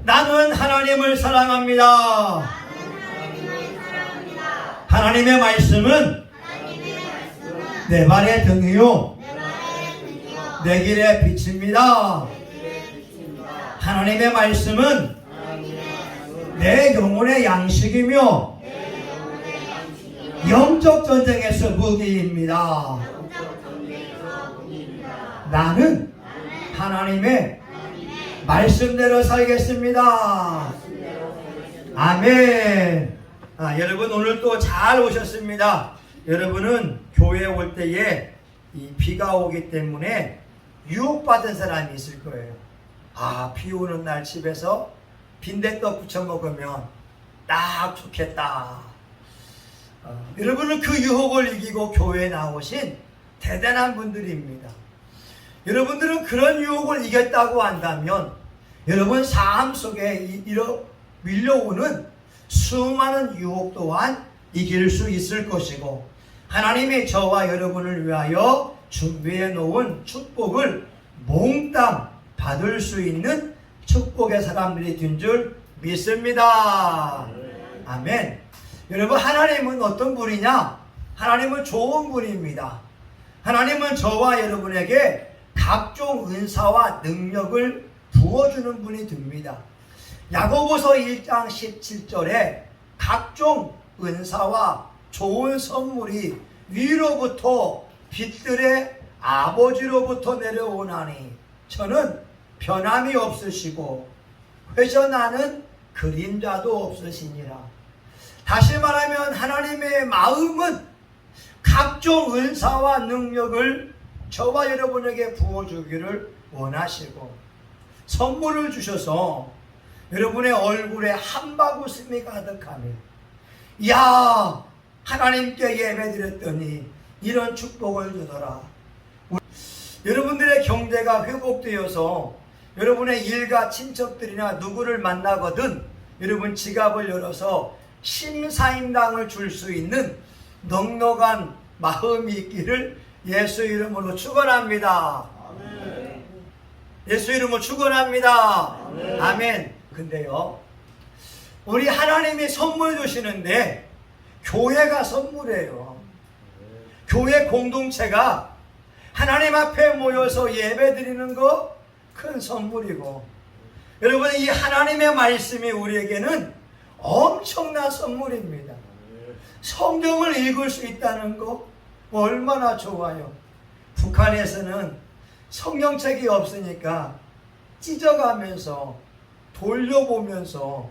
나는 하나님을 사랑합니다. 하나님의 말씀은 내 발의 등이요 내 길의 빛입니다. 하나님의 말씀은 내 영혼의 양식이며 영적 전쟁에서 무기입니다. 나는 하나님의 말씀대로 살겠습니다. 아멘. 여러분 오늘 또 잘 오셨습니다. 여러분은 교회에 올 때에 이 비가 오기 때문에 유혹받은 사람이 있을 거예요. 비 오는 날 집에서 빈대떡 부쳐 먹으면 딱 좋겠다. 여러분은 그 유혹을 이기고 교회에 나오신 대단한 분들입니다. 여러분들은 그런 유혹을 이겼다고 한다면 여러분 삶 속에 밀려오는 수많은 유혹 또한 이길 수 있을 것이고 하나님이 저와 여러분을 위하여 준비해 놓은 축복을 몽땅 받을 수 있는 축복의 사람들이 된 줄 믿습니다. 아멘. 여러분 하나님은 어떤 분이냐? 하나님은 좋은 분입니다. 하나님은 저와 여러분에게 각종 은사와 능력을 부어주는 분이 됩니다. 야고보서 1장 17절에 각종 은사와 좋은 선물이 위로부터 빛들의 아버지로부터 내려오나니 저는 변함이 없으시고 회전하는 그림자도 없으시니라. 다시 말하면 하나님의 마음은 각종 은사와 능력을 저와 여러분에게 부어주기를 원하시고 선물을 주셔서 여러분의 얼굴에 한박 웃음이 가득하며 야 하나님께 예배드렸더니 이런 축복을 주더라. 여러분들의 경제가 회복되어서 여러분의 일가 친척들이나 누구를 만나거든 여러분 지갑을 열어서 심사임당을 줄 수 있는 넉넉한 마음이 있기를 예수 이름으로 축원합니다. 아멘. 예수 이름으로 축원합니다. 아멘. 아멘. 근데요, 우리 하나님이 선물 주시는데 교회가 선물이에요. 교회 공동체가 하나님 앞에 모여서 예배 드리는 거 큰 선물이고 여러분 이 하나님의 말씀이 우리에게는 엄청난 선물입니다. 성경을 읽을 수 있다는 거 얼마나 좋아요. 북한에서는 성경책이 없으니까 찢어가면서 돌려보면서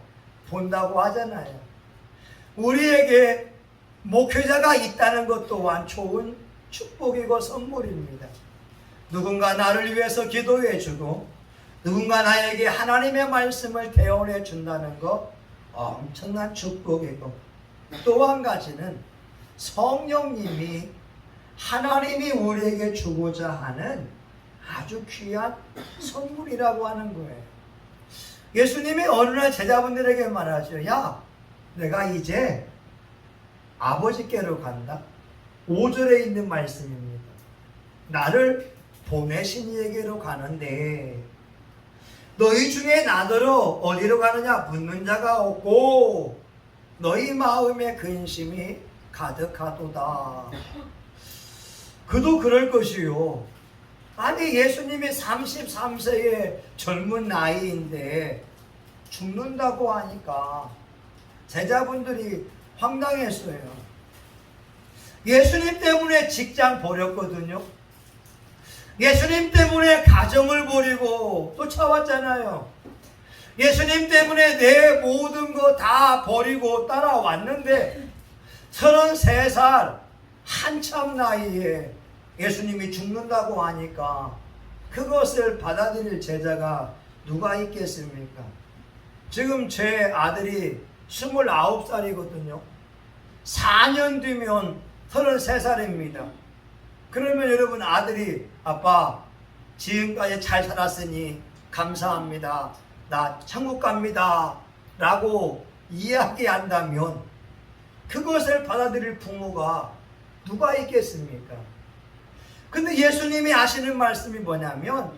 본다고 하잖아요. 우리에게 목회자가 있다는 것 또한 좋은 축복이고 선물입니다. 누군가 나를 위해서 기도해주고 누군가 나에게 하나님의 말씀을 대언해 준다는 것 엄청난 축복이고 또 한 가지는 성령님이 하나님이 우리에게 주고자 하는 아주 귀한 선물이라고 하는 거예요. 예수님이 어느 날 제자분들에게 말하죠. 야, 내가 이제 아버지께로 간다. 5절에 있는 말씀입니다. 나를 보내신 이에게로 가는데 너희 중에 나더러 어디로 가느냐 묻는 자가 없고 너희 마음에 근심이 가득하도다. 그도 그럴 것이요. 아니 예수님이 33세의 젊은 나이인데 죽는다고 하니까 제자분들이 황당했어요. 예수님 때문에 직장 버렸거든요. 예수님 때문에 가정을 버리고 쫓아왔잖아요. 예수님 때문에 내 모든 거 다 버리고 따라왔는데 33살 한참 나이에 예수님이 죽는다고 하니까 그것을 받아들일 제자가 누가 있겠습니까? 지금 제 아들이 29살이거든요. 4년 뒤면 33살입니다. 그러면 여러분 아들이 아빠 지금까지 잘 살았으니 감사합니다. 나 천국 갑니다. 라고 이야기한다면 그것을 받아들일 부모가 누가 있겠습니까? 근데 예수님이 하시는 말씀이 뭐냐면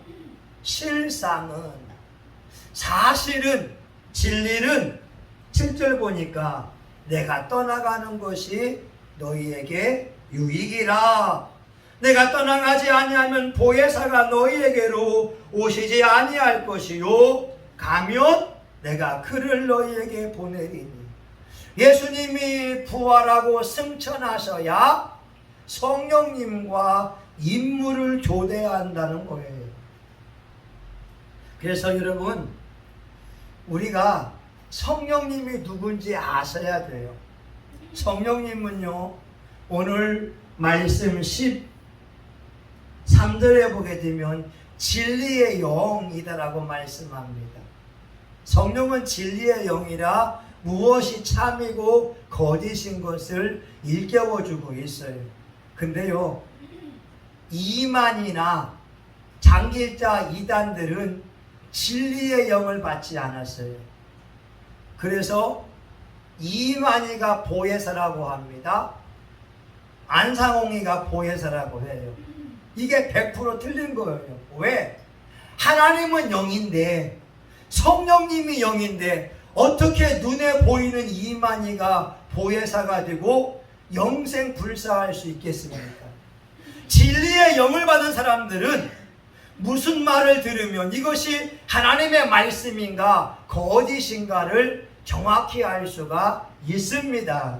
사실은 진리는 7절 보니까 내가 떠나가는 것이 너희에게 유익이라. 내가 떠나가지 아니하면 보혜사가 너희에게로 오시지 아니할 것이요 가면 내가 그를 너희에게 보내리니. 예수님이 부활하고 승천하셔야 성령님과 임무를 교대해야 한다는 거예요. 그래서 여러분, 우리가 성령님이 누군지 아셔야 돼요. 성령님은요, 오늘 말씀 13절에 보게 되면 진리의 영이다라고 말씀합니다. 성령은 진리의 영이라 무엇이 참이고 거짓인 것을 일깨워주고 있어요. 근데요, 이만이나 장길자 이단들은 진리의 영을 받지 않았어요. 그래서 이만희가 보혜사라고 합니다. 안상홍이가 보혜사라고 해요. 이게 100% 틀린 거예요. 왜? 하나님은 영인데, 성령님이 영인데 어떻게 눈에 보이는 이만희가 보혜사가 되고 영생불사할 수 있겠습니까? 진리의 영을 받은 사람들은 무슨 말을 들으면 이것이 하나님의 말씀인가 거짓인가를 정확히 알 수가 있습니다.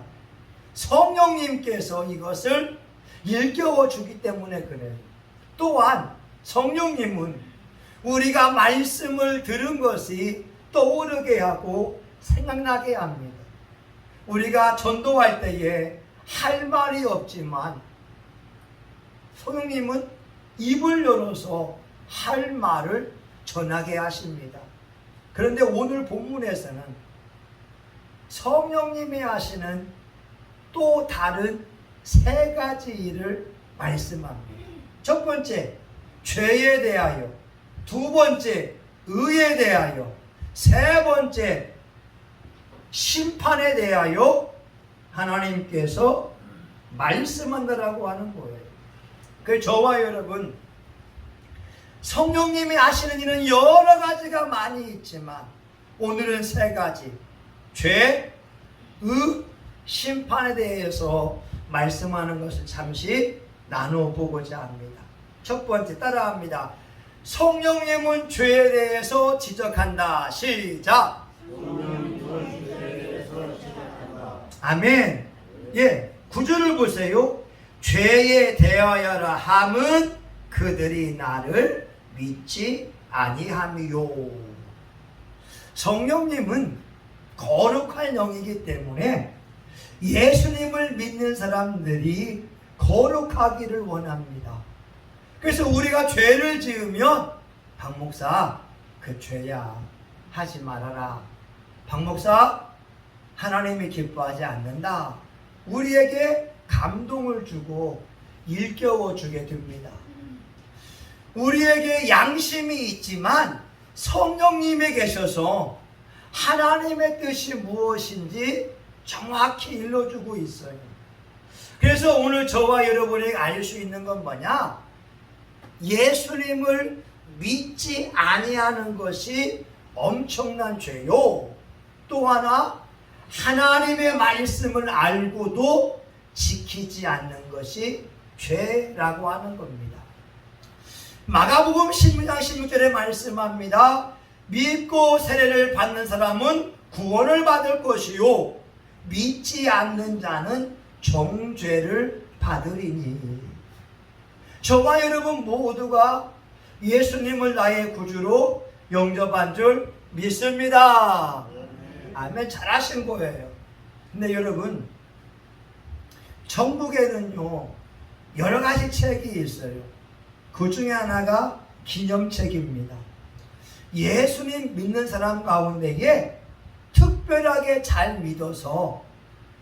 성령님께서 이것을 일깨워 주기 때문에 그래요. 또한 성령님은 우리가 말씀을 들은 것이 떠오르게 하고 생각나게 합니다. 우리가 전도할 때에 할 말이 없지만 성령님은 입을 열어서 할 말을 전하게 하십니다. 그런데 오늘 본문에서는 성령님이 하시는 또 다른 세 가지 일을 말씀합니다. 첫 번째, 죄에 대하여. 두 번째, 의에 대하여. 세 번째, 심판에 대하여 하나님께서 말씀한다라고 하는 거예요. 그 저와 여러분, 성령님이 하시는 일은 여러 가지가 많이 있지만 오늘은 세 가지, 죄, 의, 심판에 대해서 말씀하는 것을 잠시 나눠보고자 합니다. 첫 번째, 따라합니다. 성령님은 죄에 대해서 지적한다. 시작. 성령님은 죄에 대해서 지적한다. 아멘. 예, 구절을 보세요. 죄에 대하여라 함은 그들이 나를 믿지 아니함이요. 성령님은 거룩한 영이기 때문에 예수님을 믿는 사람들이 거룩하기를 원합니다. 그래서 우리가 죄를 지으면 박 목사, 그 죄야, 하지 말아라. 박 목사, 하나님이 기뻐하지 않는다. 우리에게 감동을 주고 일깨워 주게 됩니다. 우리에게 양심이 있지만 성령님이 계셔서 하나님의 뜻이 무엇인지 정확히 일러주고 있어요. 그래서 오늘 저와 여러분이 알 수 있는 건 뭐냐? 예수님을 믿지 아니하는 것이 엄청난 죄요. 또 하나, 하나님의 말씀을 알고도 지키지 않는 것이 죄라고 하는 겁니다. 마가복음 16장 16절에 말씀합니다. 믿고 세례를 받는 사람은 구원을 받을 것이요 믿지 않는 자는 정죄를 받으리니. 저와 여러분 모두가 예수님을 나의 구주로 영접한 줄 믿습니다. 아멘. 잘하신 거예요. 근데 여러분, 전국에는요 여러 가지 책이 있어요. 그 중에 하나가 기념책입니다. 예수님 믿는 사람 가운데에 특별하게 잘 믿어서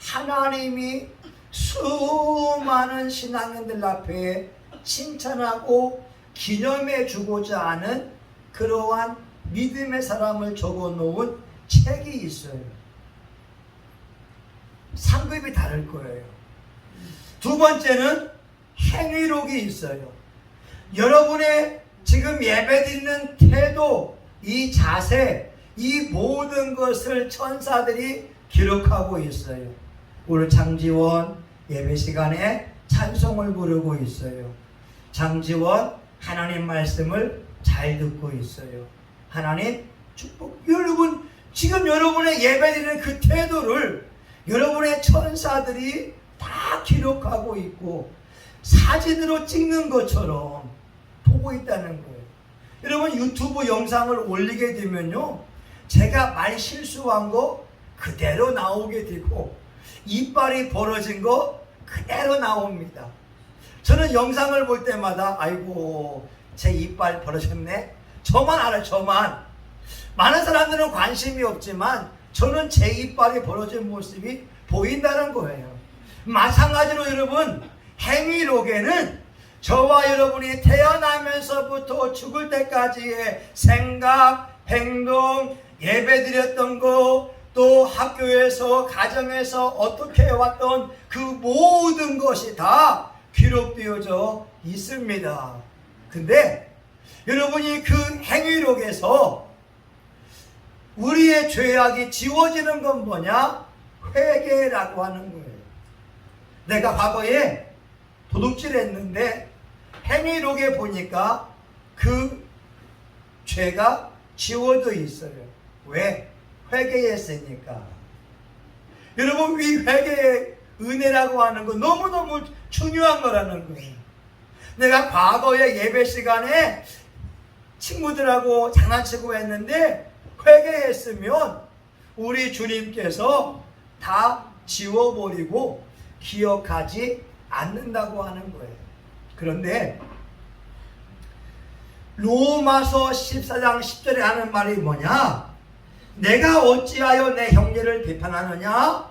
하나님이 수많은 신앙인들 앞에 칭찬하고 기념해 주고자 하는 그러한 믿음의 사람을 적어 놓은 책이 있어요. 상급이 다를 거예요. 두 번째는 행위록이 있어요. 여러분의 지금 예배드리는 태도, 이 자세, 이 모든 것을 천사들이 기록하고 있어요. 오늘 장지원 예배 시간에 찬송을 부르고 있어요. 장지원 하나님 말씀을 잘 듣고 있어요. 하나님 축복. 여러분 지금 여러분의 예배드리는 그 태도를 여러분의 천사들이 다 기록하고 있고 사진으로 찍는 것처럼 보고 있다는 거예요. 여러분 유튜브 영상을 올리게 되면요, 제가 말 실수한 거 그대로 나오게 되고 이빨이 벌어진 거 그대로 나옵니다. 저는 영상을 볼 때마다 아이고 제 이빨 벌어졌네, 저만 알아요. 저만. 많은 사람들은 관심이 없지만 저는 제 이빨이 벌어진 모습이 보인다는 거예요. 마찬가지로 여러분 행위록에는 저와 여러분이 태어나면서부터 죽을 때까지의 생각, 행동, 예배드렸던 거, 또 학교에서 가정에서 어떻게 해왔던 그 모든 것이 다 기록되어져 있습니다. 근데 여러분이 그 행위록에서 우리의 죄악이 지워지는 건 뭐냐? 회개라고 하는 거예요. 내가 과거에 도둑질했는데 행위록에 보니까 그 죄가 지워져 있어요. 왜? 회개했으니까. 여러분 이 회개의 은혜라고 하는 거 너무너무 중요한 거라는 거예요. 내가 과거에 예배 시간에 친구들하고 장난치고 했는데 회개했으면 우리 주님께서 다 지워버리고 기억하지 않는다고 하는 거예요. 그런데 로마서 14장 10절에 하는 말이 뭐냐? 내가 어찌하여 내 형제를 비판하느냐?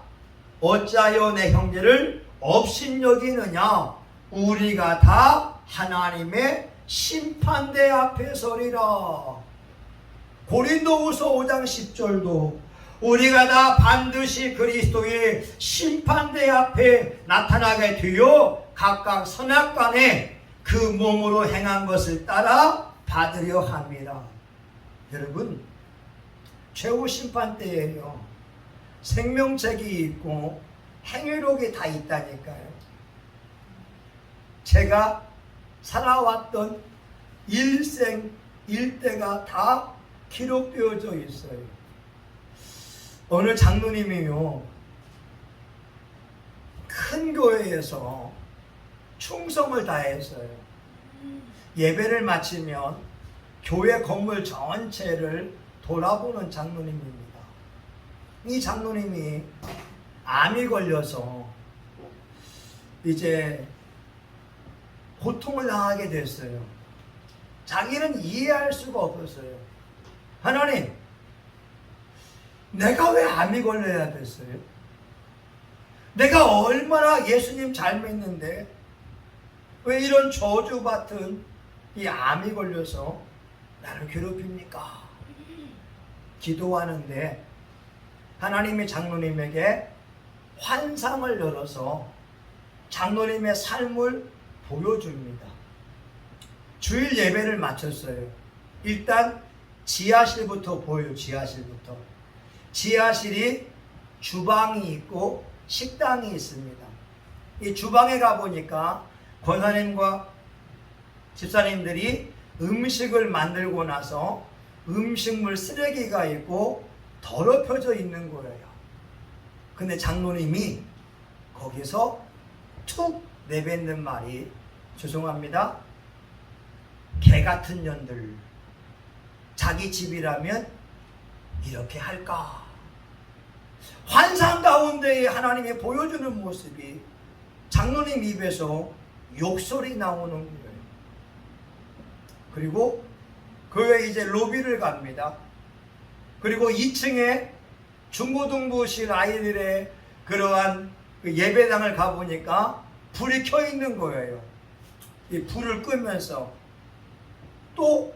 어찌하여 내 형제를 업신여기느냐? 우리가 다 하나님의 심판대 앞에 서리라. 고린도후서 5장 10절도 우리가 다 반드시 그리스도의 심판대 앞에 나타나게 되어 각각 선악간에 그 몸으로 행한 것을 따라 받으려 합니다. 여러분 최후 심판대예요. 생명책이 있고 행위록이 다 있다니까요. 제가 살아왔던 일생 일대가 다 기록되어져 있어요. 어느 장로님이요, 큰 교회에서 충성을 다했어요. 예배를 마치면 교회 건물 전체를 돌아보는 장로님입니다. 이 장로님이 암이 걸려서 이제 고통을 당하게 됐어요. 자기는 이해할 수가 없었어요. 하나님, 내가 왜 암이 걸려야 됐어요? 내가 얼마나 예수님 잘 믿는데 왜 이런 저주받은 이 암이 걸려서 나를 괴롭힙니까? 기도하는데 하나님이 장로님에게 환상을 열어서 장로님의 삶을 보여줍니다. 주일 예배를 마쳤어요. 일단 지하실부터 보여요. 지하실부터. 지하실이 주방이 있고 식당이 있습니다. 이 주방에 가보니까 권사님과 집사님들이 음식을 만들고 나서 음식물 쓰레기가 있고 더럽혀져 있는 거예요. 근데 장로님이 거기서 툭 내뱉는 말이, 죄송합니다, 개 같은 년들, 자기 집이라면 이렇게 할까? 환상 가운데에 하나님이 보여주는 모습이 장로님 입에서 욕설이 나오는 거예요. 그리고 교회 이제 로비를 갑니다. 그리고 2층에 중고등부실 아이들의 그러한 그 예배당을 가보니까 불이 켜 있는 거예요. 이 불을 끄면서 또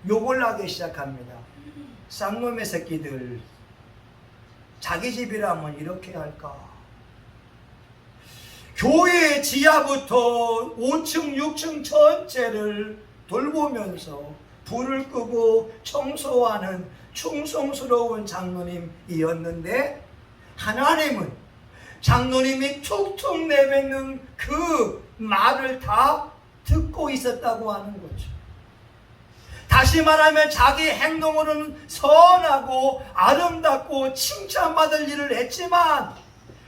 욕을 하기 시작합니다. 쌍놈의 새끼들, 자기 집이라면 이렇게 할까? 교회 지하부터 5층, 6층 전체를 돌보면서 불을 끄고 청소하는 충성스러운 장로님이었는데 하나님은 장로님이 툭툭 내뱉는 그 말을 다 듣고 있었다고 하는 거죠. 다시 말하면 자기 행동으로는 선하고 아름답고 칭찬받을 일을 했지만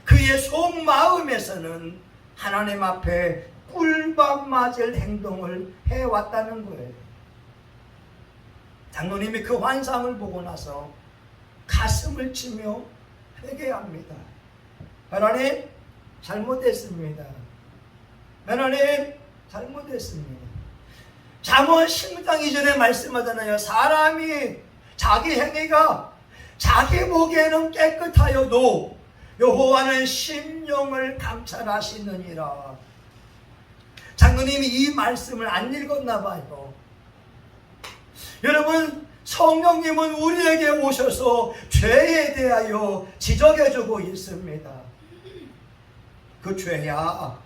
그의 속마음에서는 하나님 앞에 꿀밤 맞을 행동을 해왔다는 거예요. 장로님이 그 환상을 보고 나서 가슴을 치며 회개합니다. 하나님, 잘못했습니다. 하나님, 잘못했습니다. 잠언 16장 2절에 말씀하잖아요. 사람이 자기 행위가 자기 보기에는 깨끗하여도 여호와는 심령을 감찰하시느니라. 장로님이 이 말씀을 안 읽었나 봐요. 여러분, 성령님은 우리에게 오셔서 죄에 대하여 지적해주고 있습니다. 그 죄야.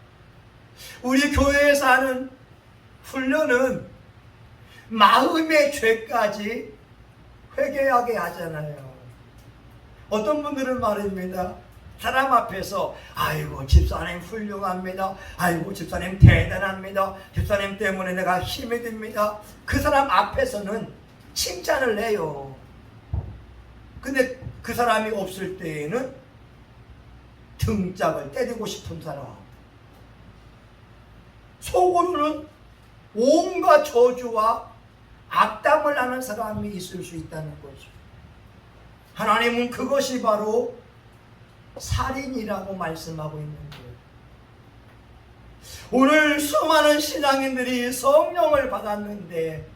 우리 교회에서 하는 훈련은 마음의 죄까지 회개하게 하잖아요. 어떤 분들은 말입니다. 사람 앞에서 아이고 집사님 훌륭합니다. 아이고 집사님 대단합니다. 집사님 때문에 내가 힘이 듭니다. 그 사람 앞에서는 칭찬을 해요. 근데 그 사람이 없을 때에는 등짝을 때리고 싶은 사람, 속으로는 온갖 저주와 악담을 하는 사람이 있을 수 있다는 거죠. 하나님은 그것이 바로 살인이라고 말씀하고 있는 거예요. 오늘 수많은 신앙인들이 성령을 받았는데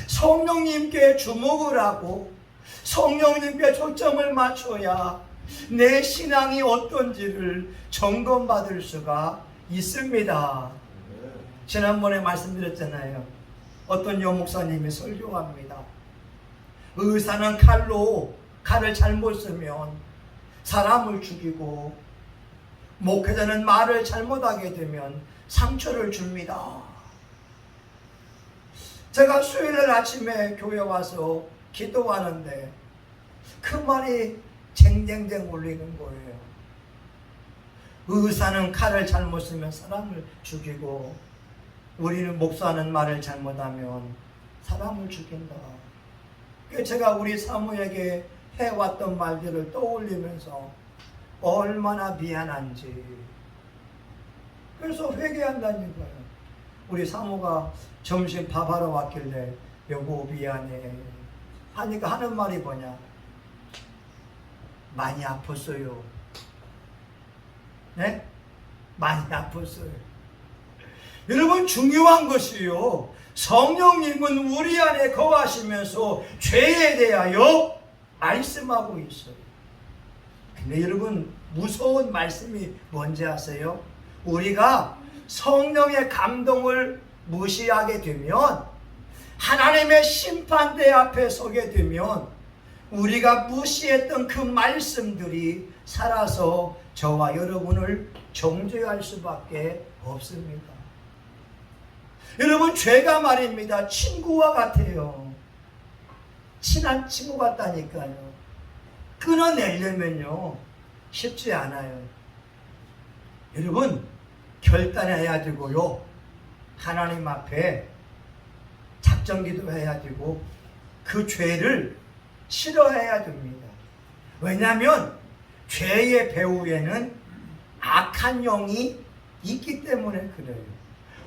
성령님께 주목을 하고 성령님께 초점을 맞춰야 내 신앙이 어떤지를 점검받을 수가 있습니다. 지난번에 말씀드렸잖아요. 어떤 여목사님이 설교합니다. 의사는 칼을 잘못 쓰면 사람을 죽이고 목회자는 말을 잘못하게 되면 상처를 줍니다. 제가 수요일 아침에 교회 와서 기도하는데 그 말이 쟁쟁쟁 울리는 거예요. 의사는 칼을 잘못 쓰면 사람을 죽이고 우리는 목사는 말을 잘못하면 사람을 죽인다. 제가 우리 사모에게 해왔던 말들을 떠올리면서 얼마나 미안한지. 그래서 회개한다는 거예요. 우리 사모가 점심 밥하러 왔길래 여보 미안해 하니까 하는 말이 뭐냐? 많이 아팠어요. 네? 많이 아팠어요. 여러분, 중요한 것이요, 성령님은 우리 안에 거하시면서 죄에 대하여 말씀하고 있어요. 근데 여러분, 무서운 말씀이 뭔지 아세요? 우리가 성령의 감동을 무시하게 되면, 하나님의 심판대 앞에 서게 되면 우리가 무시했던 그 말씀들이 살아서 저와 여러분을 정죄할 수밖에 없습니다. 여러분, 죄가 말입니다, 친구와 같아요. 친한 친구 같다니까요. 끊어내려면요 쉽지 않아요. 여러분, 결단해야 되고요, 하나님 앞에 작정기도 해야 되고 그 죄를 싫어해야 됩니다. 왜냐하면 죄의 배후에는 악한 영이 있기 때문에 그래요.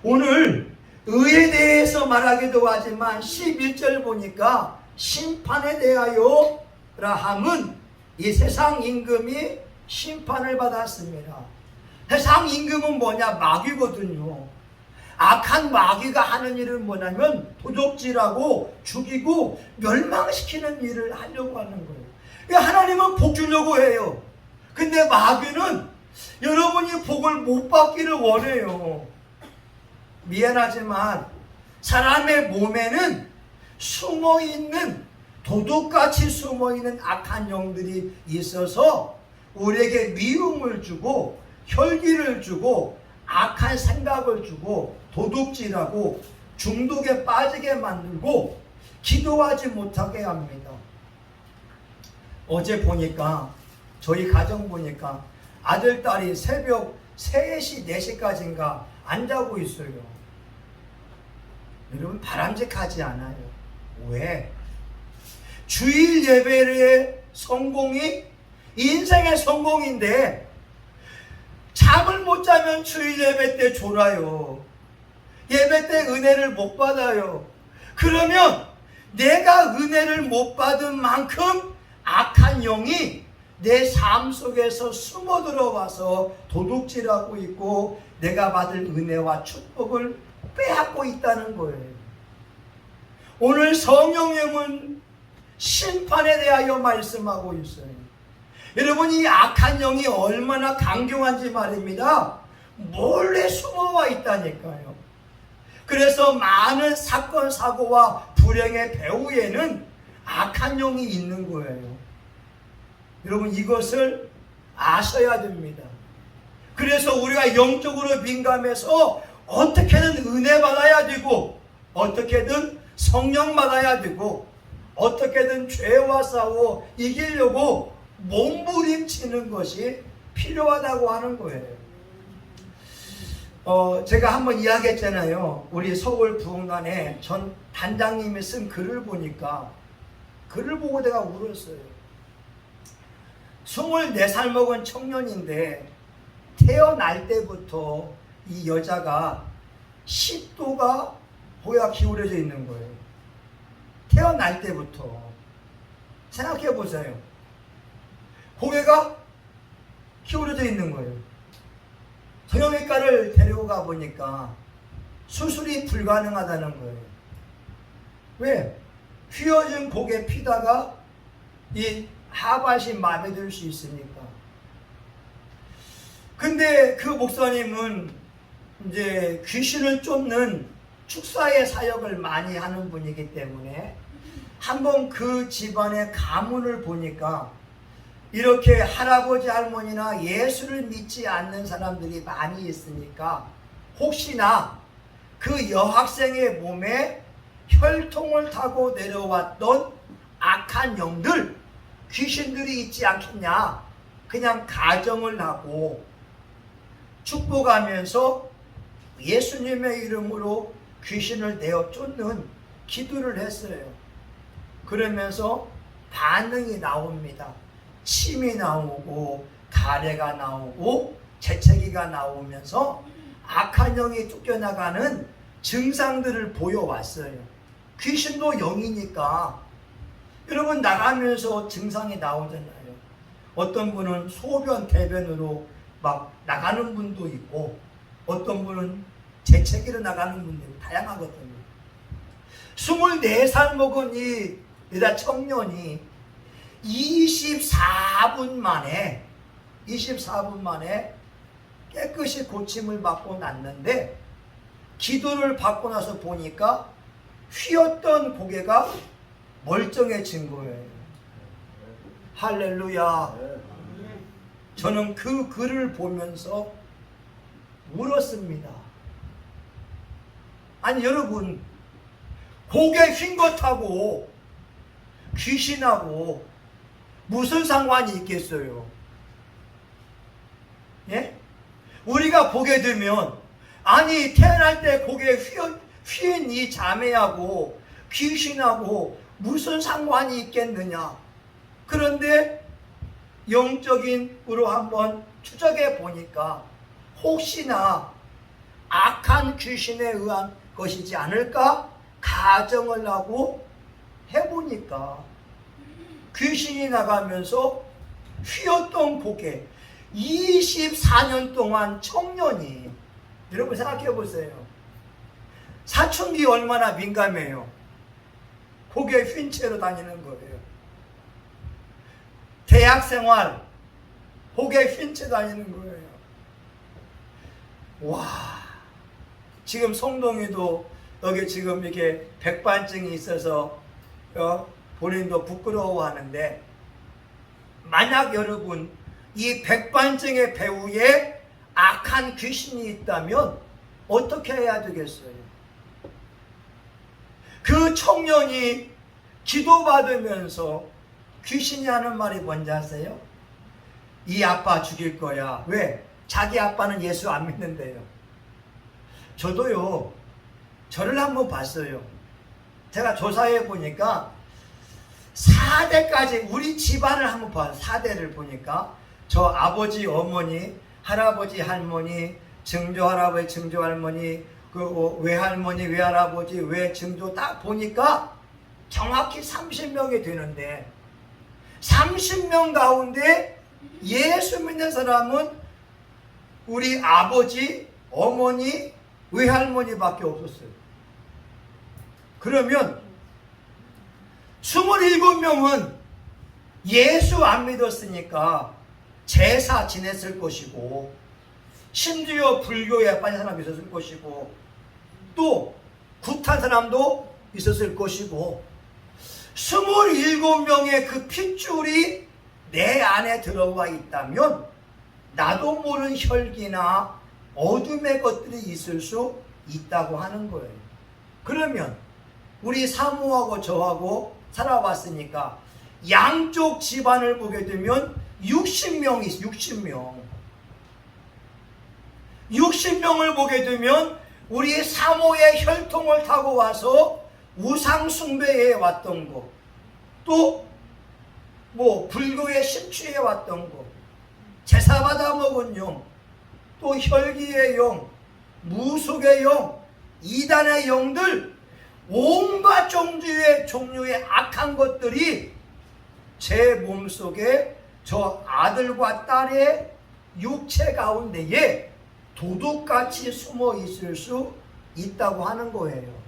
오늘 의에 대해서 말하기도 하지만 11절 보니까 심판에 대하여 라함은 이 세상 임금이 심판을 받았습니다. 세상 임금은 뭐냐? 마귀거든요. 악한 마귀가 하는 일은 뭐냐면 도적질하고 죽이고 멸망시키는 일을 하려고 하는 거예요. 하나님은 복 주려고 해요. 근데 마귀는 여러분이 복을 못 받기를 원해요. 미안하지만 사람의 몸에는 숨어있는, 도둑같이 숨어있는 악한 영들이 있어서 우리에게 미움을 주고 혈기를 주고 악한 생각을 주고 도둑질하고 중독에 빠지게 만들고 기도하지 못하게 합니다. 어제 보니까 저희 가정 보니까 아들 딸이 새벽 3시 4시까지인가 안 자고 있어요. 여러분 바람직하지 않아요. 왜? 주일 예배의 성공이 인생의 성공인데 잠을 못 자면 주일 예배 때 졸아요. 예배 때 은혜를 못 받아요. 그러면 내가 은혜를 못 받은 만큼 악한 영이 내 삶 속에서 숨어 들어와서 도둑질하고 있고 내가 받을 은혜와 축복을 빼앗고 있다는 거예요. 오늘 성령님은 심판에 대하여 말씀하고 있어요. 여러분, 이 악한 영이 얼마나 강경한지 말입니다. 몰래 숨어와 있다니까요. 그래서 많은 사건, 사고와 불행의 배후에는 악한 영이 있는 거예요. 여러분, 이것을 아셔야 됩니다. 그래서 우리가 영적으로 민감해서 어떻게든 은혜 받아야 되고 어떻게든 성령 받아야 되고 어떻게든 죄와 싸워 이기려고 몸부림치는 것이 필요하다고 하는 거예요. 제가 한번 이야기했잖아요. 우리 서울 부흥단에 전 단장님이 쓴 글을 보니까 글을 보고 내가 울었어요. 24살 먹은 청년인데 태어날 때부터 이 여자가 10도가 고개가 기울어져 있는 거예요. 태어날 때부터. 생각해 보세요. 고개가 기울어져 있는 거예요. 성형외과를 데리고 가보니까 수술이 불가능하다는 거예요. 왜? 휘어진 고개 피다가 이 하반신 마비될 수 있으니까. 근데 그 목사님은 이제 귀신을 쫓는 축사의 사역을 많이 하는 분이기 때문에 한번 그 집안의 가문을 보니까 이렇게 할아버지 할머니나 예수를 믿지 않는 사람들이 많이 있으니까 혹시나 그 여학생의 몸에 혈통을 타고 내려왔던 악한 영들, 귀신들이 있지 않겠냐, 그냥 가정을 하고 축복하면서 예수님의 이름으로 귀신을 내어 쫓는 기도를 했어요. 그러면서 반응이 나옵니다. 침이 나오고 가래가 나오고 재채기가 나오면서 악한 영이 쫓겨나가는 증상들을 보여왔어요. 귀신도 영이니까 여러분 나가면서 증상이 나오잖아요. 어떤 분은 소변 대변으로 막 나가는 분도 있고 어떤 분은 재채기로 나가는 분도 있고 다양하거든요. 24살 먹은 이 여자 청년이 24분 만에 깨끗이 고침을 받고 났는데 기도를 받고 나서 보니까 휘었던 고개가 멀쩡해진 거예요. 할렐루야. 저는 그 글을 보면서 울었습니다. 아니 여러분, 고개 휜 것하고 귀신하고 무슨 상관이 있겠어요? 예? 우리가 보게 되면 아니 태어날 때 고개 휜 이 자매하고 귀신하고 무슨 상관이 있겠느냐. 그런데 영적인으로 한번 추적해 보니까 혹시나 악한 귀신에 의한 것이지 않을까 가정을 하고 해보니까 귀신이 나가면서 휘었던 고개 24년 동안 청년이, 여러분 생각해 보세요. 사춘기 얼마나 민감해요. 고개 휜 채로 다니는 거예요. 대학생활 고개 휜 채 다니는 거예요. 와, 지금 성동이도 여기 지금 이렇게 백반증이 있어서 본인도 부끄러워하는데, 만약 여러분 이 백반증의 배후에 악한 귀신이 있다면 어떻게 해야 되겠어요? 그 청년이 기도받으면서 귀신이 하는 말이 뭔지 아세요? 이 아빠 죽일 거야. 왜? 자기 아빠는 예수 안 믿는데요. 저도요, 저를 한번 봤어요. 제가 조사해 보니까 4대까지 우리 집안을 한번 봐요. 4대를 보니까 저 아버지, 어머니, 할아버지, 할머니, 증조 할아버지, 증조 할머니, 그 외할머니, 외할아버지, 외증조 딱 보니까 정확히 30명이 되는데 30명 가운데 예수 믿는 사람은 우리 아버지, 어머니, 외할머니밖에 없었어요. 그러면 27명은 예수 안 믿었으니까 제사 지냈을 것이고, 심지어 불교에 빠진 사람이 있었을 것이고, 또 굿한 사람도 있었을 것이고, 27명의 그 핏줄이 내 안에 들어가 있다면 나도 모르는 혈기나 어둠의 것들이 있을 수 있다고 하는 거예요. 그러면 우리 사모하고 저하고 살아왔으니까 양쪽 집안을 보게 되면 60명이 있어요. 60명을 보게 되면 우리 사모의 혈통을 타고 와서 우상 숭배해 왔던 거, 또 불교에 심취해 왔던 거, 제사 받아 먹은 영, 또 혈기의 영, 무속의 영, 이단의 영들, 온갖 종류의 악한 것들이 제 몸속에 저 아들과 딸의 육체 가운데에 도둑같이 숨어 있을 수 있다고 하는 거예요.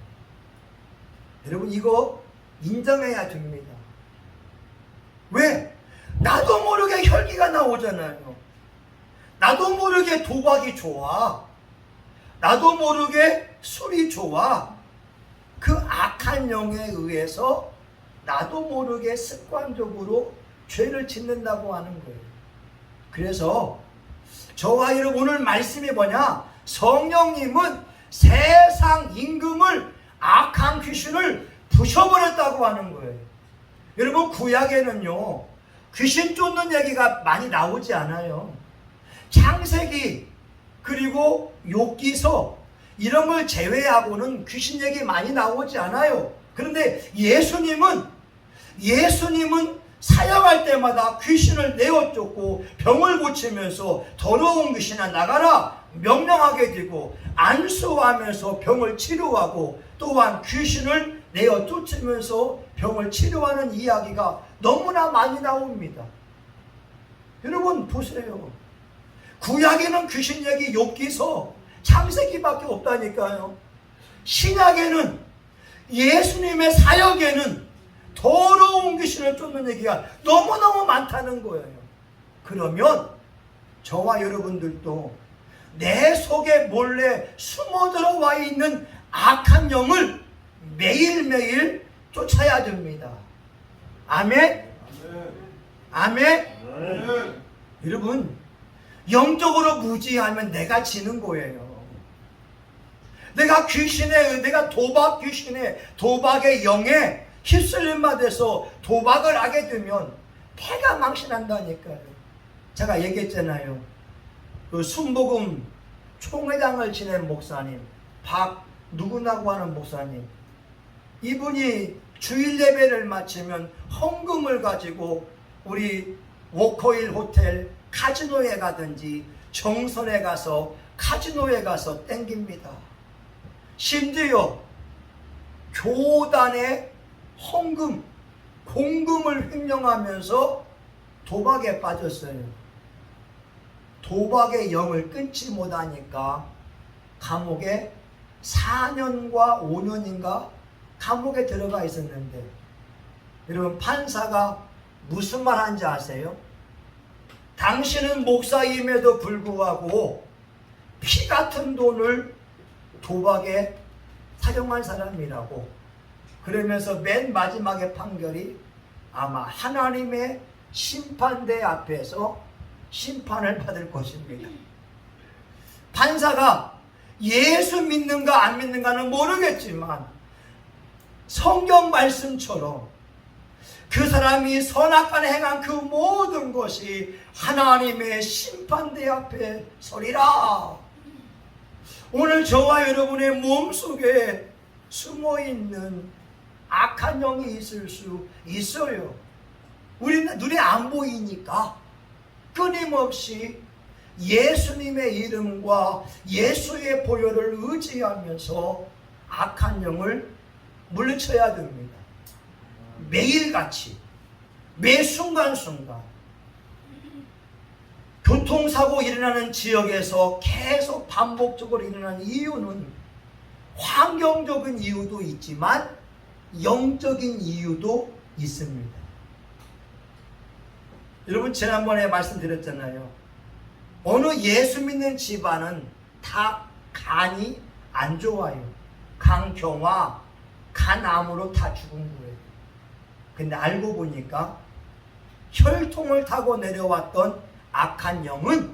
여러분, 이거 인정해야 됩니다. 왜? 나도 모르게 혈기가 나오잖아요. 나도 모르게 도박이 좋아. 나도 모르게 술이 좋아. 그 악한 영에 의해서 나도 모르게 습관적으로 죄를 짓는다고 하는 거예요. 그래서 저와 여러분, 오늘 말씀이 뭐냐? 성령님은 세상 임금을, 악한 귀신을 부셔버렸다고 하는 거예요. 여러분, 구약에는요, 귀신 쫓는 얘기가 많이 나오지 않아요. 창세기, 그리고 욥기서 이런 걸 제외하고는 귀신 얘기 많이 나오지 않아요. 그런데 예수님은 사역할 때마다 귀신을 내어 쫓고 병을 고치면서 더러운 귀신아 나가라 명령하게 되고, 안수하면서 병을 치료하고, 또한 귀신을 내어 쫓으면서 병을 치료하는 이야기가 너무나 많이 나옵니다. 여러분 보세요. 구약에는 귀신 얘기, 욥기서, 창세기밖에 없다니까요. 신약에는, 예수님의 사역에는 더러운 귀신을 쫓는 얘기가 너무너무 많다는 거예요. 그러면 저와 여러분들도 내 속에 몰래 숨어 들어와 있는 악한 영을 매일매일 쫓아야 됩니다. 아멘? 아멘? 아멘? 여러분, 영적으로 무지하면 내가 지는 거예요. 내가 도박 귀신의, 도박의 영에 휩쓸림마 돼서 도박을 하게 되면 내가 망신한다니까요. 제가 얘기했잖아요. 그 순복음 총회장을 지낸 목사님, 누구나고 하는 목사님, 이분이 주일 예배를 마치면 헌금을 가지고 우리 워커힐 호텔 카지노에 가든지 정선에 가서 카지노에 가서 땡깁니다. 심지어 교단의 헌금, 공금을 횡령하면서 도박에 빠졌어요. 도박의 영을 끊지 못하니까 감옥에 4년과 5년인가 감옥에 들어가 있었는데, 여러분, 판사가 무슨 말 하는지 아세요? 당신은 목사임에도 불구하고 피 같은 돈을 도박에 사용한 사람이라고. 그러면서 맨 마지막에 판결이 아마 하나님의 심판대 앞에서 심판을 받을 것입니다. 판사가 예수 믿는가 안 믿는가는 모르겠지만 성경 말씀처럼 그 사람이 선악간에 행한 그 모든 것이 하나님의 심판대 앞에 서리라. 오늘 저와 여러분의 몸속에 숨어있는 악한 영이 있을 수 있어요. 우리는 눈에 안 보이니까 끊임없이 예수님의 이름과 예수의 보혈을 의지하면서 악한 영을 물리쳐야 됩니다. 매일같이, 매 순간순간 교통사고 일어나는 지역에서 계속 반복적으로 일어나는 이유는 환경적인 이유도 있지만 영적인 이유도 있습니다. 여러분, 지난번에 말씀드렸잖아요. 어느 예수 믿는 집안은 다 간이 안 좋아요. 간경화, 간암으로 다 죽은 거예요. 근데 알고 보니까 혈통을 타고 내려왔던 악한 영은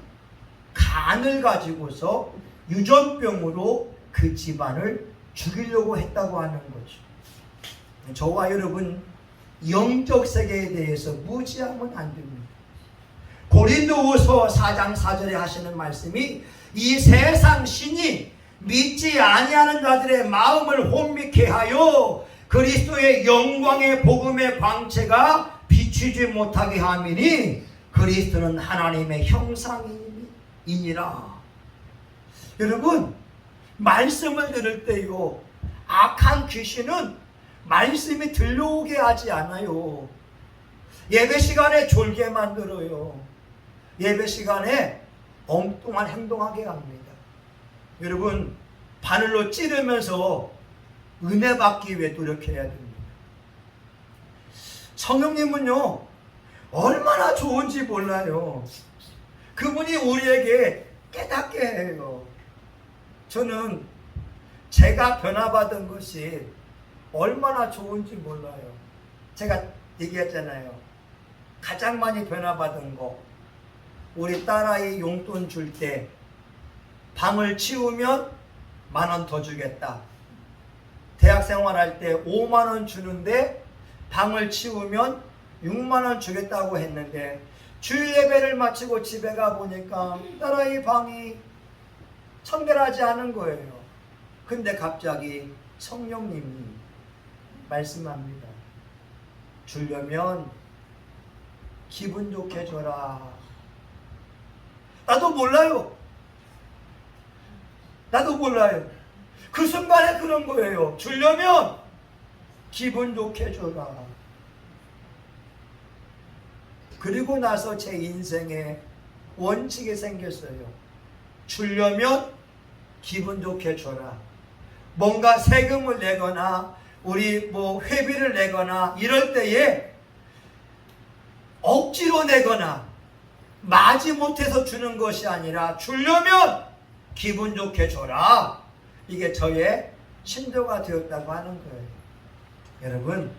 간을 가지고서 유전병으로 그 집안을 죽이려고 했다고 하는 거죠. 저와 여러분, 영적 세계에 대해서 무지하면 안 됩니다. 고린도후서 4장 4절에 하시는 말씀이 이 세상 신이 믿지 아니하는 자들의 마음을 혼미케 하여 그리스도의 영광의 복음의 광채가 비추지 못하게 함이니 그리스도는 하나님의 형상이니라. 여러분, 말씀을 들을 때요, 악한 귀신은 말씀이 들려오게 하지 않아요. 예배 시간에 졸게 만들어요. 예배 시간에 엉뚱한 행동하게 합니다. 여러분, 바늘로 찌르면서 은혜 받기 위해 노력해야 됩니다. 성령님은요, 얼마나 좋은지 몰라요. 그분이 우리에게 깨닫게 해요. 저는 제가 변화받은 것이 얼마나 좋은지 몰라요. 제가 얘기했잖아요. 가장 많이 변화받은 거, 우리 딸아이 용돈 줄 때 방을 치우면 10,000원 더 주겠다. 대학생활 할 때 50,000원 주는데 방을 치우면 60,000원 주겠다고 했는데 주일 예배를 마치고 집에 가보니까 딸아이 방이 청결하지 않은 거예요. 근데 갑자기 성령님이 말씀합니다. 주려면 기분 좋게 줘라. 나도 몰라요. 그 순간에 그런 거예요. 주려면 기분 좋게 줘라. 그리고 나서 제 인생에 원칙이 생겼어요. 주려면 기분 좋게 줘라. 뭔가 세금을 내거나 우리 회비를 내거나 이럴 때에 억지로 내거나 마지못해서 주는 것이 아니라 주려면 기분 좋게 줘라. 이게 저의 신조가 되었다고 하는 거예요. 여러분,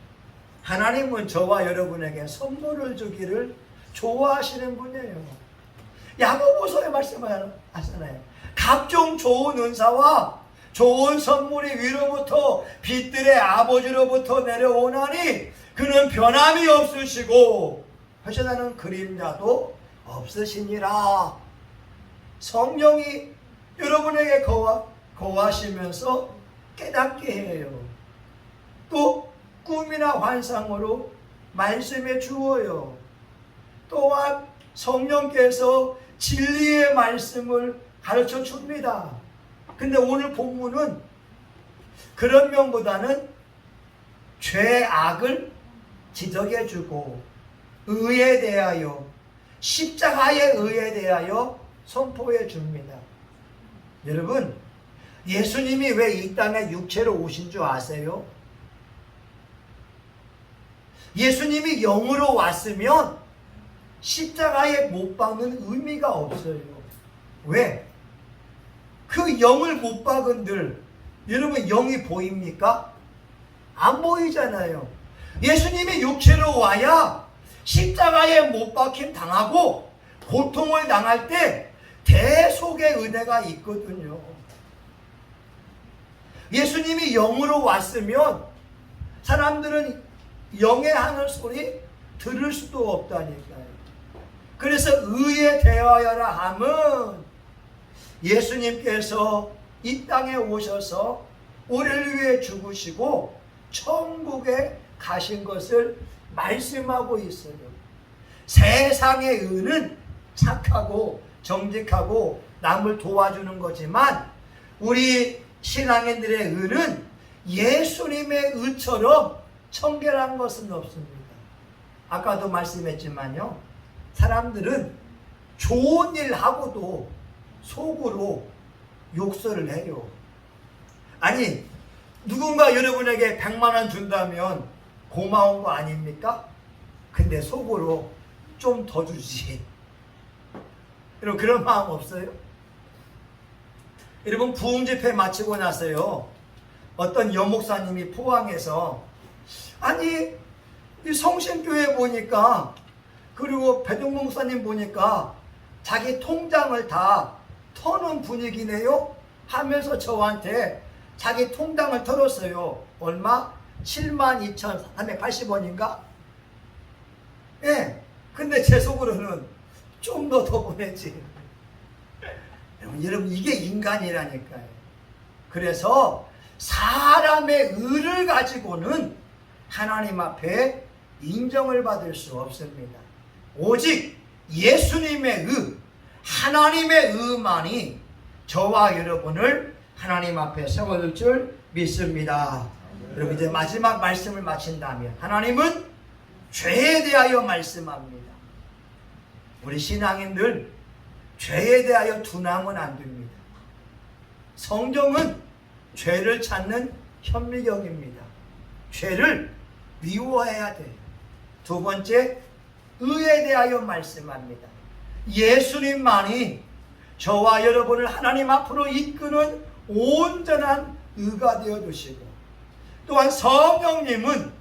하나님은 저와 여러분에게 선물을 주기를 좋아하시는 분이에요. 야고보서에 말씀하잖아요. 각종 좋은 은사와 좋은 선물이 위로부터 빛들의 아버지로부터 내려오나니 그는 변함이 없으시고 허전하는 그림자도 없으시니라. 성령이 여러분에게 거하시면서 깨닫게 해요. 또 꿈이나 환상으로 말씀해 주어요. 또한 성령께서 진리의 말씀을 가르쳐 줍니다. 근데 오늘 본문은 그런 면보다는 죄악을 지적해 주고 의에 대하여, 십자가의 의에 대하여 선포해 줍니다. 여러분, 예수님이 왜 이 땅에 육체로 오신 줄 아세요? 예수님이 영으로 왔으면 십자가에 못 박는 의미가 없어요. 왜? 그 영을 못 박은들, 여러분 영이 보입니까? 안 보이잖아요. 예수님이 육체로 와야 십자가에 못 박힘 당하고 고통을 당할 때 대속의 은혜가 있거든요. 예수님이 영으로 왔으면 사람들은 영해하는 소리 들을 수도 없다니까요. 그래서 의에 대하여라 함은 예수님께서 이 땅에 오셔서 우리를 위해 죽으시고 천국에 가신 것을 말씀하고 있어요. 세상의 의는 착하고 정직하고 남을 도와주는 거지만 우리 신앙인들의 의는 예수님의 의처럼 청결한 것은 없습니다. 아까도 말씀했지만요, 사람들은 좋은 일 하고도 속으로 욕설을 해요. 아니, 누군가 여러분에게 100만 원 준다면 고마운 거 아닙니까? 근데 속으로 좀 더 주지. 여러분, 그런 마음 없어요? 여러분, 부흥 집회 마치고 나서요, 어떤 여목사님이 포항에서, 아니 이 성신교회 보니까, 그리고 배동봉 목사님 보니까 자기 통장을 다 터는 분위기네요 하면서 저한테 자기 통장을 털었어요. 얼마? 72,380원인가? 예. 근데 제 속으로는 좀 더 보내지. 여러분, 이게 인간이라니까요. 그래서 사람의 의를 가지고는 하나님 앞에 인정을 받을 수 없습니다. 오직 예수님의 의, 하나님의 의만이 저와 여러분을 하나님 앞에 세워줄 줄 믿습니다. 여러분, 이제 마지막 말씀을 마친다면 하나님은 죄에 대하여 말씀합니다. 우리 신앙인들 죄에 대하여 둔하면 안 됩니다. 성경은 죄를 찾는 현미경입니다. 죄를 미워해야 돼요. 두 번째, 의에 대하여 말씀합니다. 예수님만이 저와 여러분을 하나님 앞으로 이끄는 온전한 의가 되어 주시고, 또한 성령님은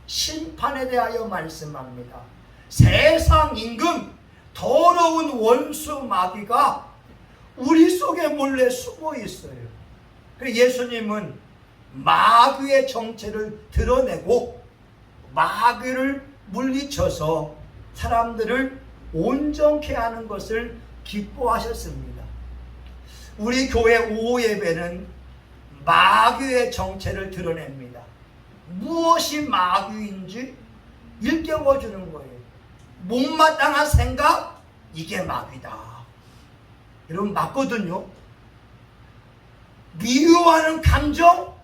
심판에 대하여 말씀합니다. 세상 임금 더러운 원수 마귀가 우리 속에 몰래 숨어 있어요. 예수님은 마귀의 정체를 드러내고 마귀를 물리쳐서 사람들을 온전케 하는 것을 기뻐하셨습니다. 우리 교회 오후 예배는 마귀의 정체를 드러냅니다. 무엇이 마귀인지 일깨워주는 거예요. 못마땅한 생각, 이게 마귀다. 여러분, 맞거든요. 미워하는 감정,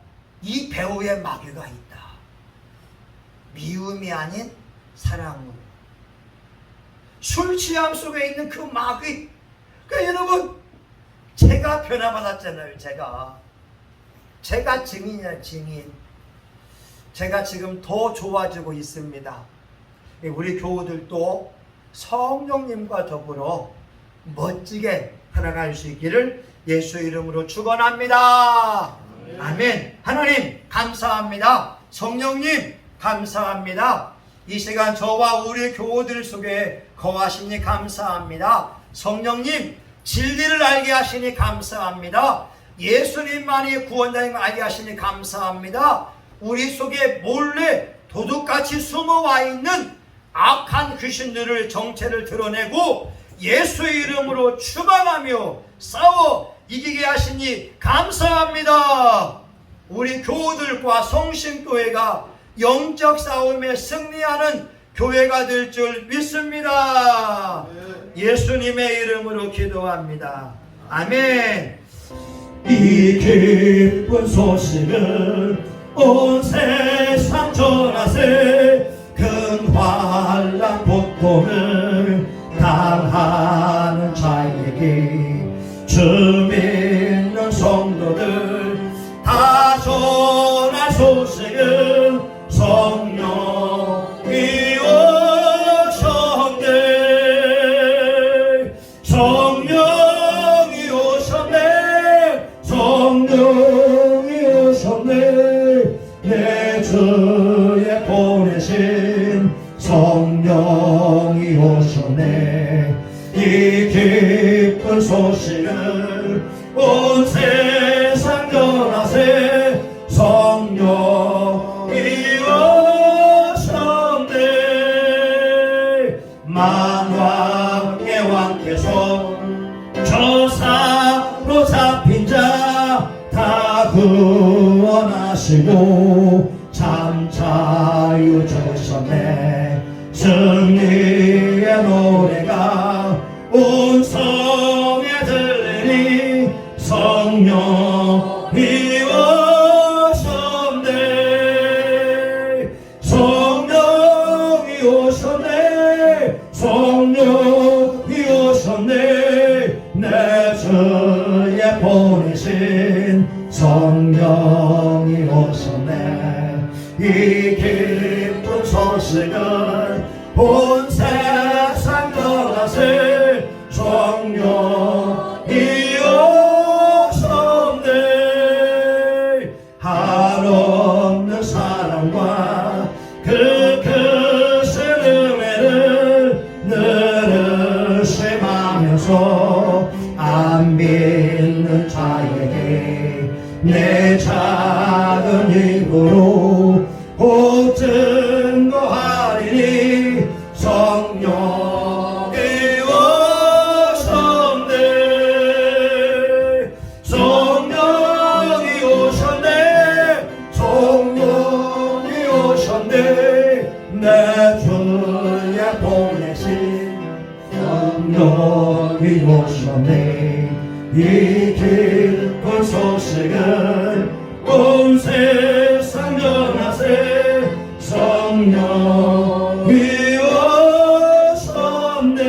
이 배후에 마귀가 있다. 미움이 아닌 사랑으로. 술 취함 속에 있는 그 마귀. 그러니까 여러분, 제가 변화받았잖아요. 제가 증인이야, 증인. 제가 지금 더 좋아지고 있습니다. 우리 교우들도 성령님과 더불어 멋지게 살아갈 수 있기를 예수 이름으로 축원합니다. 아멘. 하나님 감사합니다. 성령님 감사합니다. 이 시간 저와 우리 교우들 속에 거하시니 감사합니다. 성령님 진리를 알게 하시니 감사합니다. 예수님만이 구원자임을 알게 하시니 감사합니다. 우리 속에 몰래 도둑같이 숨어와 있는 악한 귀신들을 정체를 드러내고 예수의 이름으로 추방하며 싸워 이기게 하시니 감사합니다. 우리 교우들과 성신교회가 영적 싸움에 승리하는 교회가 될 줄 믿습니다. 예수님의 이름으로 기도합니다. 아멘. 이 기쁜 소식을 온 세상 전하세. 큰 환난 고통을 당하는 자에게 주 믿는 성도들 다 전할 소식을 성령이 오셨네. 성령이 오셨네. 성령이 오셨네. 내 주에 보내신 성령이 오셨네. 이 기쁜 소식을 온 세상 전하세. 성령이 오셨네. 주께서 저 사로잡힌 자 다 구원하시고 참 자유 주셨네. 승리의 노래가 온 성에 들리니 성령이 오셨네. 성령이 오셨네. 성령이 오셨네. 내 주에 보내신 성령이 오셨네. 이 기쁜 소식은 온 세상 전하세. 성령이 오셨네. 한없는 사랑과 그 크신 은혜를 늘 의심하면서 안 믿는 자에게 내 작은 입으로 곧 증거하리니 성령이 오셨네. 성령이 오셨네. 성령이 오셨네. 내 주에 보내신 성령이 오셨네. 이 기쁜 소식을 온 세상 전하세. 성령이 오셨네.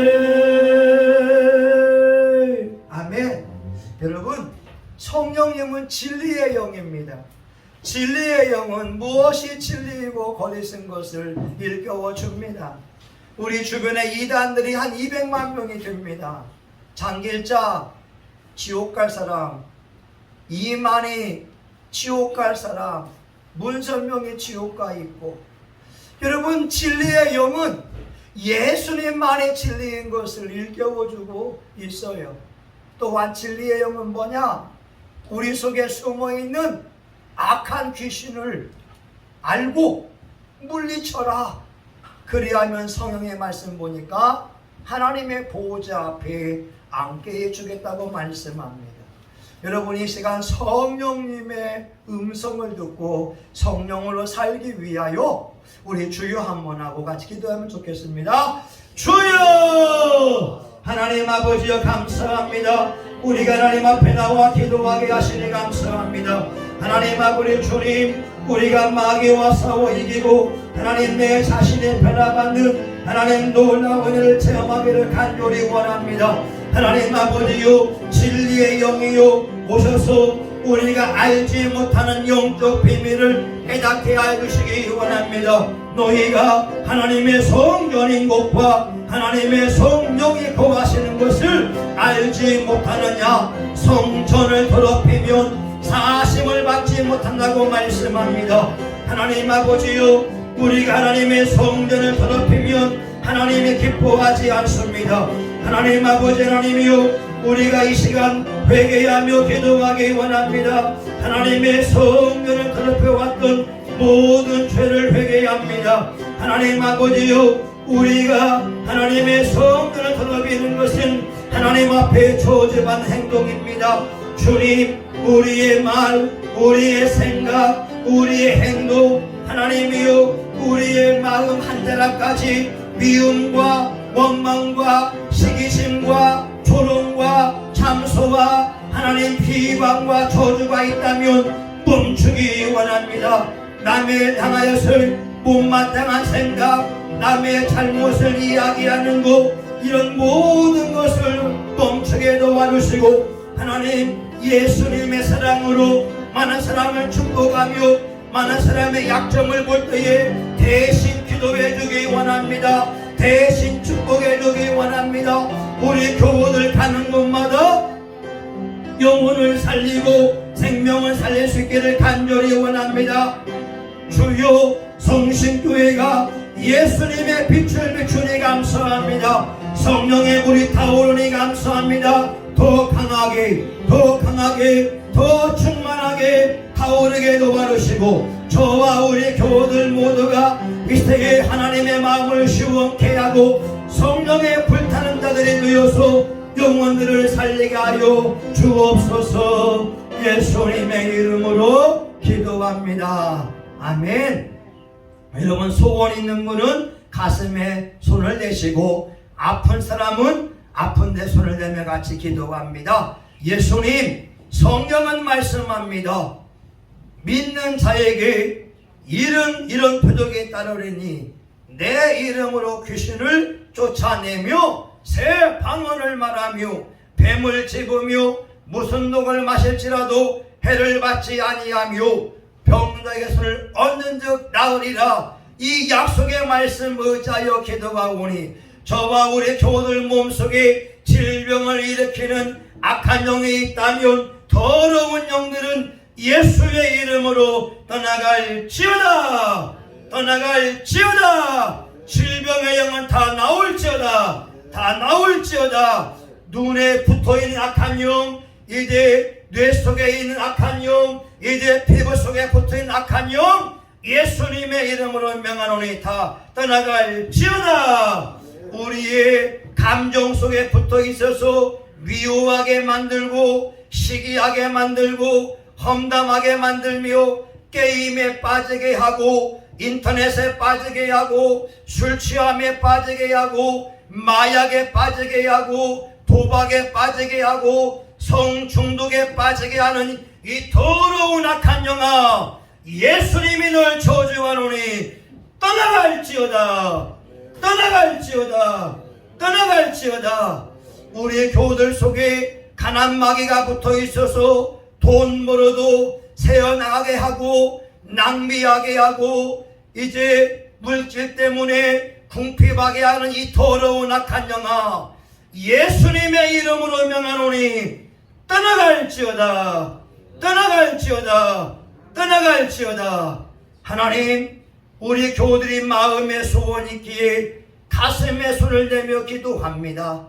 아멘. 여러분, 성령님은 진리의 영입니다. 진리의 영은 무엇이 진리이고 거짓인 것을 일깨워 줍니다. 우리 주변에 이단들이 한 200만 명이 됩니다. 장길자 지옥 갈 사람, 이만희 지옥 갈 사람, 문선명이 지옥 가 있고, 여러분, 진리의 영은 예수님만의 진리인 것을 일깨워주고 있어요. 또한 진리의 영은 뭐냐? 우리 속에 숨어있는 악한 귀신을 알고 물리쳐라. 그리하면 성령의 말씀 보니까 하나님의 보호자 앞에 앉게 해주겠다고 말씀합니다. 여러분, 이 시간 성령님의 음성을 듣고 성령으로 살기 위하여 우리 주여 한번 하고 같이 기도하면 좋겠습니다. 주여! 하나님 아버지여, 감사합니다. 우리가 하나님 앞에 나와 기도하게 하시니 감사합니다. 하나님 아버지 주님, 우리가 마귀와 싸워 이기고 하나님 내 자신의 변화받는 하나님 놀라운 은혜를 체험하기를 간절히 원합니다. 하나님 아버지요, 진리의 영이요 오셔서 우리가 알지 못하는 영적 비밀을 깨닫게 해주시기 원합니다. 너희가 하나님의 성전인 곳과 하나님의 성령이 거하시는 것을 알지 못하느냐? 성전을 더럽히면 사심을 받지 못한다고 말씀합니다. 하나님 아버지요, 우리가 하나님의 성전을 더럽히면 하나님이 기뻐하지 않습니다. 하나님 아버지 하나님이요, 우리가 이 시간 회개하며 기도하기 원합니다. 하나님의 성전을 더럽혀왔던 모든 죄를 회개합니다. 하나님 아버지요, 우리가 하나님의 성전을 더럽히는 것은 하나님 앞에 저주받는 행동입니다. 주님, 우리의 말, 우리의 생각, 우리의 행동, 하나님이요, 우리의 마음 한자락까지 미움과 원망과 시기심과 조롱과 참소와 하나님 비방과 저주가 있다면 멈추기 원합니다. 남의 당하였을 못마땅한 생각, 남의 잘못을 이야기하는 것, 이런 모든 것을 멈추게 도와주시고 하나님 예수님의 사랑으로 많은 사람을 축복하며 많은 사람의 약점을 볼 때에 대신 기도해 주기 원합니다. 대신 축복해 주기 원합니다. 우리 교우들 가는 곳마다 영혼을 살리고 생명을 살릴 수 있기를 간절히 원합니다. 주요, 성신교회가 예수님의 빛을 비추니 감사합니다. 성령의 불이 타오르니 감사합니다. 더 강하게, 더 강하게, 더 충만하게 타오르게 도와주시고 저와 우리 교우들 모두가 이 세계 하나님의 마음을 시원케 하고 성령의 불타는 자들이 되어 하여서 영혼들을 살리게 하여 주옵소서. 예수님의 이름으로 기도합니다. 아멘. 여러분, 소원 있는 분은 가슴에 손을 내시고 아픈 사람은 아픈 데 손을 내며 같이 기도합니다. 예수님, 성경은 말씀합니다. 믿는 자에게 이런 표적이 따르리니 내 이름으로 귀신을 쫓아내며 새 방언을 말하며 뱀을 집으며 무슨 독을 마실지라도 해를 받지 아니하며 병자에게 손을 얹는 즉 나으리라. 이 약속의 말씀 의지하여 기도하오니 저와 우리 교우들 몸속에 질병을 일으키는 악한 영이 있다면 더러운 영들은 예수의 이름으로 떠나갈지어다. 떠나갈지어다. 질병의 영은 다 나올지어다. 다 나올지어다. 눈에 붙어있는 악한 영, 이제 뇌 속에 있는 악한 영, 이제 피부 속에 붙어있는 악한 영, 예수님의 이름으로 명하노니 다 떠나갈지어다. 우리의 감정 속에 붙어 있어서 미워하게 만들고 시기하게 만들고 험담하게 만들며 게임에 빠지게 하고 인터넷에 빠지게 하고 술 취함에 빠지게 하고 마약에 빠지게 하고 도박에 빠지게 하고 성중독에 빠지게 하는 이 더러운 악한 영아, 예수님이 널 저주하노니 떠나갈지어다. 떠나갈지어다. 떠나갈지어다. 우리 교우들 속에 가난 마귀가 붙어 있어서 돈 벌어도 새어나가게 하고 낭비하게 하고 이제 물질 때문에 궁핍하게 하는 이 더러운 악한 영아, 예수님의 이름으로 명하노니 떠나갈지어다. 떠나갈지어다. 떠나갈지어다. 하나님, 우리 교우들이 마음의 소원이 있기에 가슴에 손을 대며 기도합니다.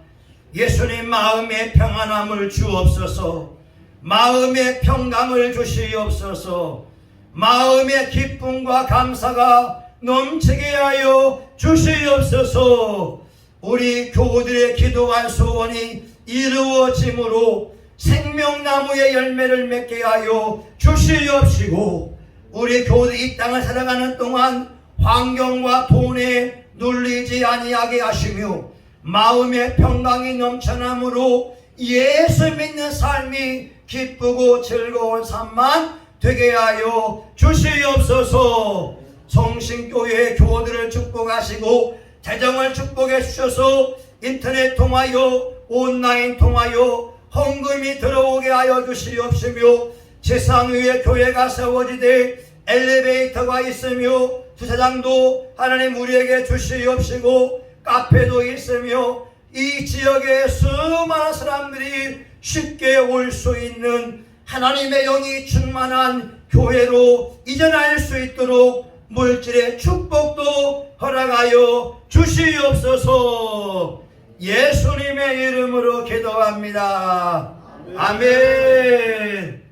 예수님, 마음의 평안함을 주옵소서. 마음의 평강을 주시옵소서. 마음의 기쁨과 감사가 넘치게 하여 주시옵소서. 우리 교우들의 기도한 소원이 이루어짐으로 생명나무의 열매를 맺게 하여 주시옵시고, 우리 교우들 이 땅을 살아가는 동안 환경과 돈에 눌리지 아니하게 하시며 마음의 평강이 넘쳐남으로 예수 믿는 삶이 기쁘고 즐거운 삶만 되게 하여 주시옵소서. 성신교회 교우들을 축복하시고 재정을 축복해 주셔서 인터넷 통하여 온라인 통하여 헌금이 들어오게 하여 주시옵시며 세상 위에 교회가 세워지되 엘리베이터가 있으며 주차장도 하나님 우리에게 주시옵시고 카페도 있으며 이 지역에 수많은 사람들이 쉽게 올 수 있는 하나님의 영이 충만한 교회로 이전할 수 있도록 물질의 축복도 허락하여 주시옵소서. 예수님의 이름으로 기도합니다. 아멘.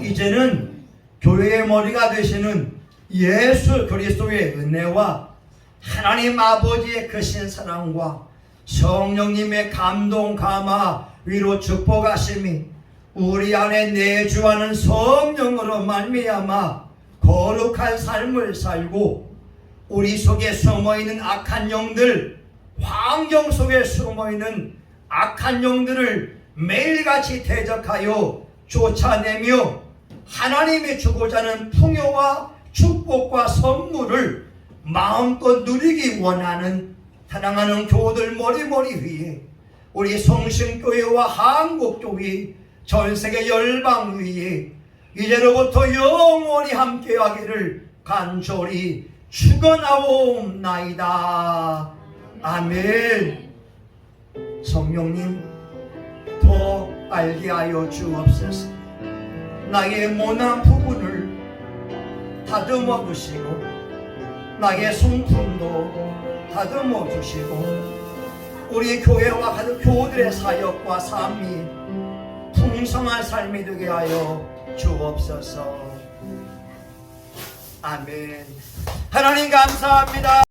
이제는 교회의 머리가 되시는 예수 그리스도의 은혜와 하나님 아버지의 크신 사랑과 성령님의 감동 감화 위로 축복하심이 우리 안에 내주하는 성령으로 말미암아 거룩한 삶을 살고 우리 속에 숨어있는 악한 영들, 환경 속에 숨어있는 악한 영들을 매일같이 대적하여 쫓아내며 하나님이 주고자 하는 풍요와 축복과 선물을 마음껏 누리기 원하는 사랑하는 교우들 머리머리 위에 우리 성신교회와 한국교회 전세계 열방 위에 이제로부터 영원히 함께하기를 간절히 축원하옵나이다. 아멘. 성령님, 더 알게 하여 주옵소서. 나의 모난 부분을 다듬어 주시고 나의 성품도 다듬어 주시고 우리 교회와 가족 교우들의 사역과 삶이 풍성한 삶이 되게 하여 주옵소서. 아멘. 하나님 감사합니다.